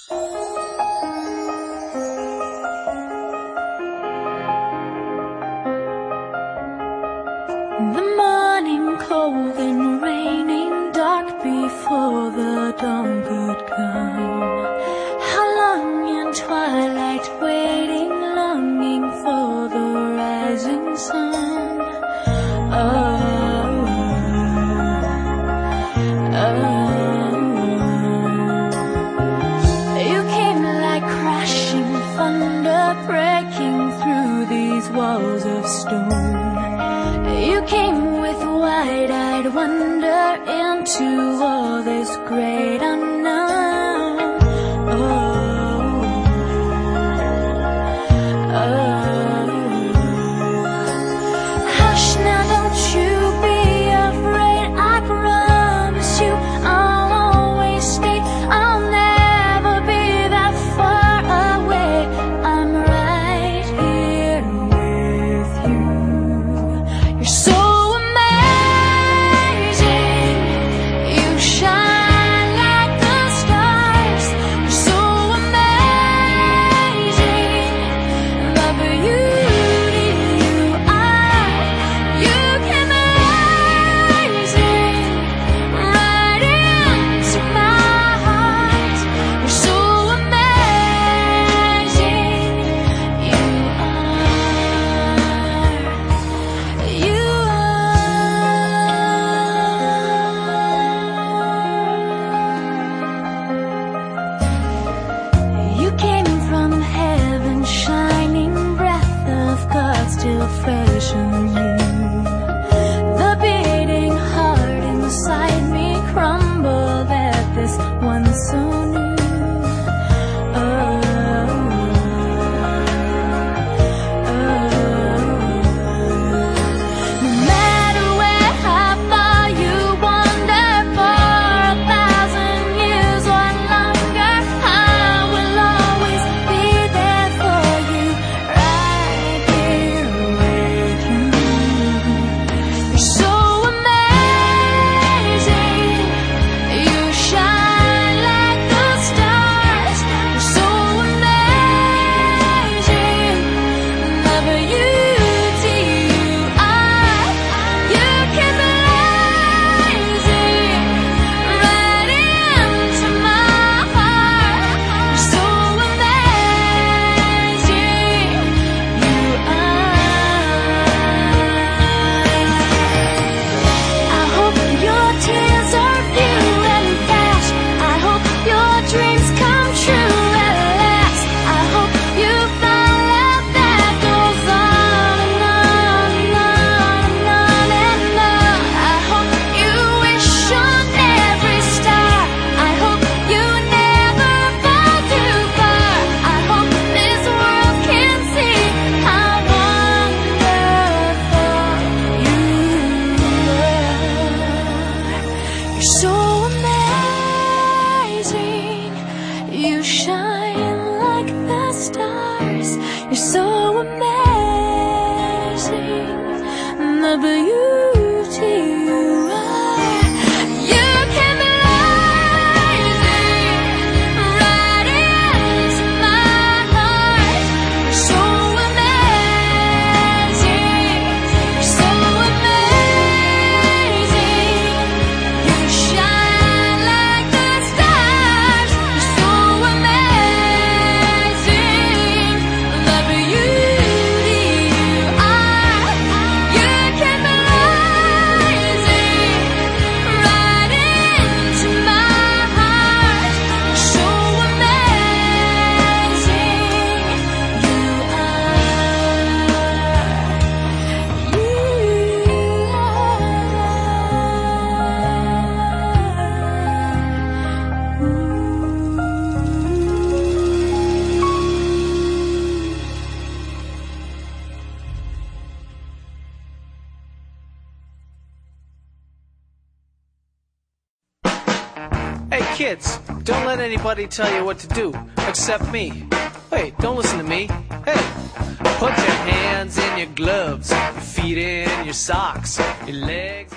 The morning cold and raining, dark before the dawn could come. How long in twilight waiting, longing for the rising sun. You came like crashing thunder, breaking through these walls of stone. You came with wide-eyed wonder into all this great unknown. Hush now, don't you be afraid. I promise you I'll always stay. I'll never be that far away. I'm right here with you. You're so amazing. You shine like the stars. You're so amazing. The beauty you are. You came amazing right into my heart. You're so amazing. You You came from heaven, shining breath of God still fresh in you. The beating heart inside me crumbled at this one so new. No matter where, how far you wander, for 1,000 years or longer, I will always be there for you, right here with you. You're so amazing. You shine like the stars. You're so amazing. The beauty you are. You came amazing right into my heart. You're so amazing. You I hope your tears are few and fast. I hope your dreams come true at last. I hope you find love that goes on and on and on and on and on. I hope you wish on every star. I hope you never fall too far. I hope this world can see how wonderful you are. You're so amazing. You shine like the stars. You're so amazing. The beauty you are. You came amazing right into my heart. You're so amazing. You're so amazing. You shine like the stars. You're so amazing. The beauty you are. You came amazing right into my heart. You're so amazing. You Hey kids, don't let anybody tell you what to do, except me. Wait, don't listen to me. Hey, put your hands in your gloves, your feet in your socks, your legs